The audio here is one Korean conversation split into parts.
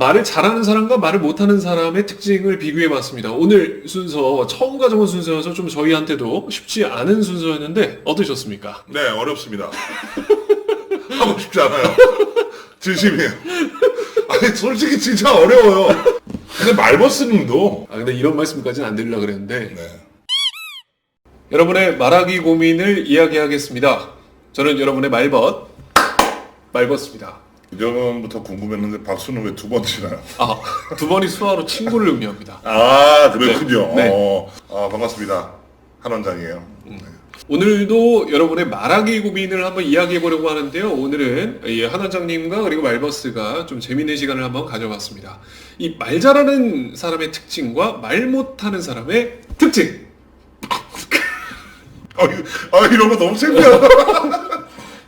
말을 잘하는 사람과 말을 못하는 사람의 특징을 비교해봤습니다. 오늘 순서 처음 가져온 순서여서 좀 저희한테도 쉽지 않은 순서였는데 어떠셨습니까? 네, 어렵습니다. 하고 싶지 않아요. 진심이에요. 아니, 솔직히 진짜 어려워요. 근데 말버스님도. 근데 이런 말씀까지는 안 드리려고 그랬는데 네. 여러분의 말하기 고민을 이야기하겠습니다. 저는 여러분의 말벗입니다. 이전부터 궁금했는데 박수는 왜 두 번 치나요? 두 번이 수화로 친구를 의미합니다. 아, 그렇군요. 네. 반갑습니다. 한 원장이에요. 오늘도 여러분의 말하기 고민을 한번 이야기해 보려고 하는데요. 오늘은 이 한 원장님과 그리고 말버스가 좀 재밌는 시간을 한번 가져봤습니다. 이 말 잘하는 사람의 특징과 말 못하는 사람의 특징. 이런 거 너무 창피하다.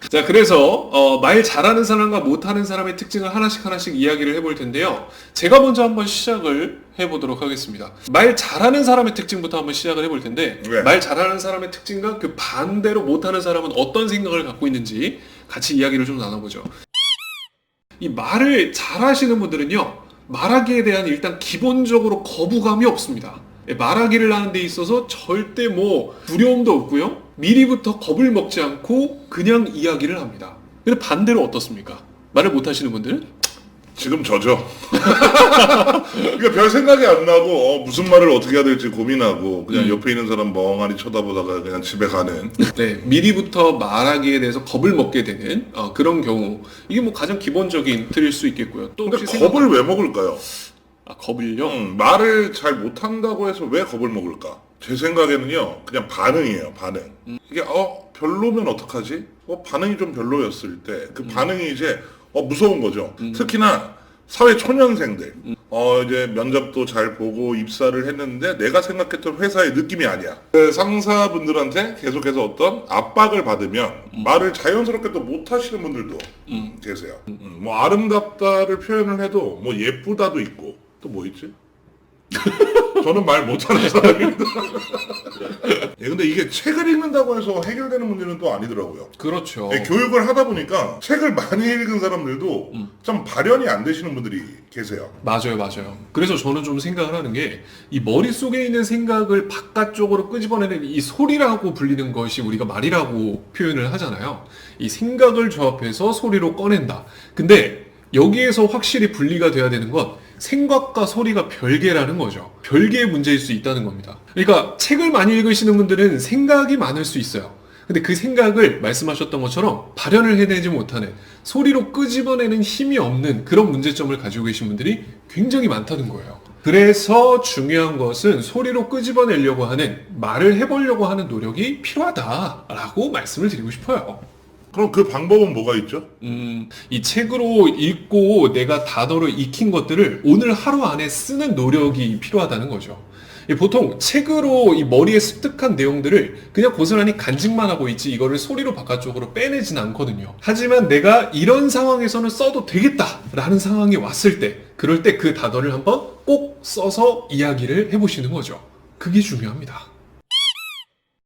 자, 그래서 말 잘하는 사람과 못하는 사람의 특징을 하나씩 이야기를 해볼 텐데요. 제가 먼저 한번 시작을 해보도록 하겠습니다. 말 잘하는 사람의 특징부터 한번 시작을 해볼 텐데 네. 말 잘하는 사람의 특징과 그 반대로 못하는 사람은 어떤 생각을 갖고 있는지 같이 이야기를 좀 나눠보죠. 이 말을 잘하시는 분들은요, 말하기에 대한 일단 기본적으로 거부감이 없습니다. 말하기를 하는 데 있어서 절대 두려움도 없고요. 미리부터 겁을 먹지 않고 그냥 이야기를 합니다. 근데 반대로 어떻습니까? 말을 못 하시는 분들은? 지금 저죠. 그러니까 별 생각이 안 나고 무슨 말을 어떻게 해야 될지 고민하고 그냥 옆에 있는 사람 멍하니 쳐다보다가 그냥 집에 가는. 네, 미리부터 말하기에 대해서 겁을 먹게 되는 그런 경우. 이게 가장 기본적인 틀일 수 있겠고요. 또 근데 혹시 겁을 왜 먹을까요? 겁을요? 말을 잘 못한다고 해서 왜 겁을 먹을까? 제 생각에는요, 그냥 반응이에요, 반응. 이게, 별로면 어떡하지? 반응이 좀 별로였을 때, 그 반응이 이제, 무서운 거죠. 특히나, 사회 초년생들. 이제 면접도 잘 보고 입사를 했는데, 내가 생각했던 회사의 느낌이 아니야. 그 상사분들한테 계속해서 어떤 압박을 받으면, 말을 자연스럽게 또 못하시는 분들도 계세요. 아름답다를 표현을 해도, 예쁘다도 있고, 또 뭐 있지? 저는 말 못하는 사람입니다. 근데 이게 책을 읽는다고 해서 해결되는 문제는 또 아니더라고요. 그렇죠. 교육을 하다 보니까 책을 많이 읽은 사람들도 좀 발현이 안 되시는 분들이 계세요. 맞아요. 그래서 저는 좀 생각을 하는 게 이 머릿속에 있는 생각을 바깥쪽으로 끄집어내는 이 소리라고 불리는 것이 우리가 말이라고 표현을 하잖아요. 이 생각을 조합해서 소리로 꺼낸다. 근데 여기에서 확실히 분리가 돼야 되는 건 생각과 소리가 별개라는 거죠. 별개의 문제일 수 있다는 겁니다. 그러니까 책을 많이 읽으시는 분들은 생각이 많을 수 있어요. 근데 그 생각을 말씀하셨던 것처럼 발현을 해내지 못하는, 소리로 끄집어내는 힘이 없는 그런 문제점을 가지고 계신 분들이 굉장히 많다는 거예요. 그래서 중요한 것은 소리로 끄집어내려고 하는, 말을 해보려고 하는 노력이 필요하다라고 말씀을 드리고 싶어요. 그럼 그 방법은 뭐가 있죠? 이 책으로 읽고 내가 단어로 익힌 것들을 오늘 하루 안에 쓰는 노력이 필요하다는 거죠. 보통 책으로 이 머리에 습득한 내용들을 그냥 고스란히 간직만 하고 있지 이거를 소리로 바깥쪽으로 빼내진 않거든요. 하지만 내가 이런 상황에서는 써도 되겠다라는 상황이 왔을 때, 그럴 때 그 단어를 한번 꼭 써서 이야기를 해보시는 거죠. 그게 중요합니다.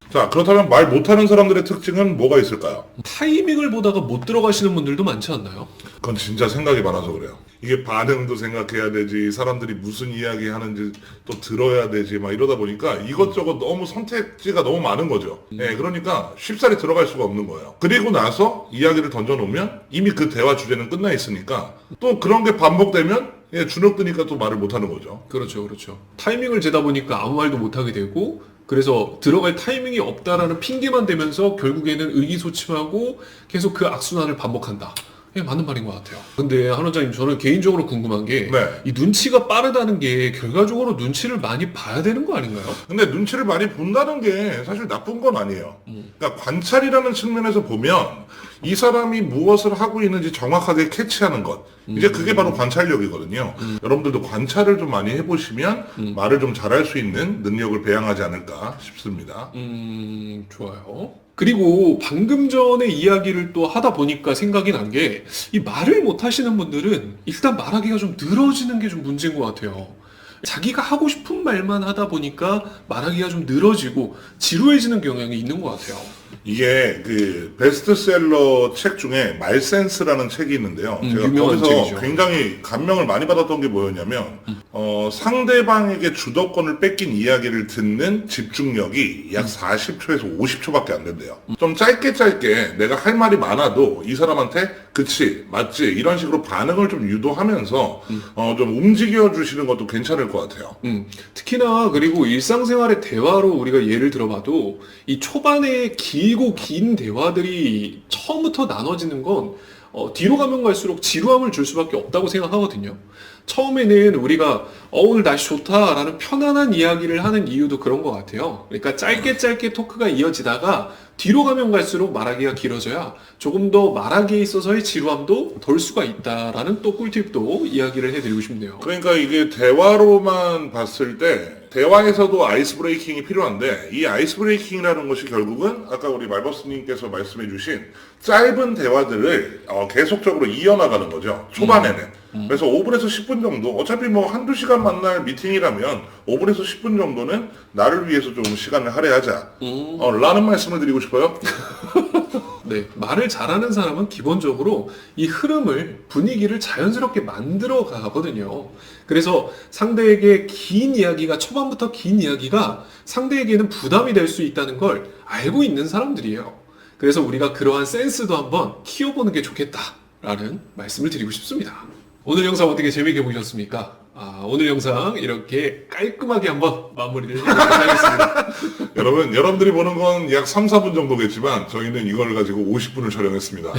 자, 그렇다면 말 못하는 사람들의 특징은 뭐가 있을까요? 타이밍을 보다가 못 들어가시는 분들도 많지 않나요? 그건 진짜 생각이 많아서 그래요. 이게 반응도 생각해야 되지, 사람들이 무슨 이야기 하는지 또 들어야 되지, 막 이러다 보니까 이것저것 너무 선택지가 너무 많은 거죠. 그러니까 쉽사리 들어갈 수가 없는 거예요. 그리고 나서 이야기를 던져놓으면 이미 그 대화 주제는 끝나 있으니까 또 그런 게 반복되면 주눅 드니까 또 말을 못하는 거죠. 그렇죠. 타이밍을 재다 보니까 아무 말도 못하게 되고, 그래서 들어갈 타이밍이 없다라는 핑계만 대면서 결국에는 의기소침하고 계속 그 악순환을 반복한다. 맞는 말인 것 같아요. 근데 한 원장님, 저는 개인적으로 궁금한 게 이 눈치가 빠르다는 게 결과적으로 눈치를 많이 봐야 되는 거 아닌가요? 근데 눈치를 많이 본다는 게 사실 나쁜 건 아니에요. 그러니까 관찰이라는 측면에서 보면 이 사람이 무엇을 하고 있는지 정확하게 캐치하는 것, 이제 그게 바로 관찰력이거든요. 여러분들도 관찰을 좀 많이 해보시면 말을 좀 잘할 수 있는 능력을 배양하지 않을까 싶습니다. 좋아요. 그리고 방금 전에 이야기를 또 하다 보니까 생각이 난 게, 이 말을 못 하시는 분들은 일단 말하기가 좀 늘어지는 게 좀 문제인 것 같아요. 자기가 하고 싶은 말만 하다 보니까 말하기가 좀 늘어지고 지루해지는 경향이 있는 것 같아요. 이게 그 베스트셀러 책 중에 말센스라는 책이 있는데요. 제가 유명한 거기서 책이죠. 굉장히 감명을 많이 받았던 게 뭐였냐면 상대방에게 주도권을 뺏긴 이야기를 듣는 집중력이 약 40초에서 50초밖에 안 된대요. 좀 짧게 내가 할 말이 많아도 이 사람한테 그치 맞지 이런 식으로 반응을 좀 유도하면서 좀 움직여 주시는 것도 괜찮을 것 같아요. 특히나 그리고 일상생활의 대화로 우리가 예를 들어봐도 이 초반에 길고 긴 대화들이 처음부터 나눠지는 건 뒤로 가면 갈수록 지루함을 줄 수밖에 없다고 생각하거든요. 처음에는 우리가 오늘 날씨 좋다라는 편안한 이야기를 하는 이유도 그런 것 같아요. 그러니까 짧게 토크가 이어지다가 뒤로 가면 갈수록 말하기가 길어져야 조금 더 말하기에 있어서의 지루함도 덜 수가 있다라는 또 꿀팁도 이야기를 해드리고 싶네요. 그러니까 이게 대화로만 봤을 때 대화에서도 아이스 브레이킹이 필요한데 이 아이스 브레이킹이라는 것이 결국은 아까 우리 말버스님께서 말씀해 주신 짧은 대화들을 계속적으로 이어나가는 거죠. 초반에는. 그래서 5분에서 10분 정도 어차피 뭐 한두 시간 만날 미팅이라면 5분에서 10분 정도는 나를 위해서 좀 시간을 할애하자 라는 말씀을 드리고 싶어요. 네, 말을 잘하는 사람은 기본적으로 이 흐름을, 분위기를 자연스럽게 만들어 가거든요. 그래서 상대에게 초반부터 긴 이야기가 상대에게는 부담이 될 수 있다는 걸 알고 있는 사람들이에요. 그래서 우리가 그러한 센스도 한번 키워보는 게 좋겠다라는 말씀을 드리고 싶습니다. 오늘 영상 어떻게 재밌게 보셨습니까? 오늘 영상 이렇게 깔끔하게 한번 마무리를 해보도록 하겠습니다. 여러분들이 보는 건 약 3, 4분 정도겠지만 저희는 이걸 가지고 50분을 촬영했습니다.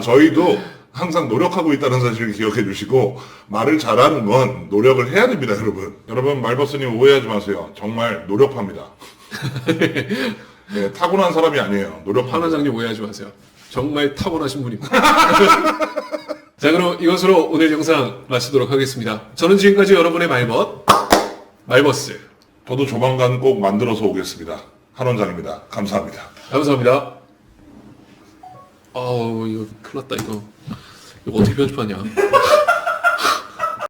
저희도 항상 노력하고 있다는 사실을 기억해 주시고 말을 잘하는 건 노력을 해야 됩니다, 여러분. 여러분 말버스님 오해하지 마세요. 정말 노력합니다. 네, 타고난 사람이 아니에요. 노력합니다. 한원장님 오해하지 마세요. 정말 타고나신 분입니다. 자, 그럼 이것으로 오늘 영상 마치도록 하겠습니다. 저는 지금까지 여러분의 말버스. 저도 조만간 꼭 만들어서 오겠습니다. 한원장입니다. 감사합니다. 감사합니다. 이거 큰일 났다, 이거 어떻게 편집하냐.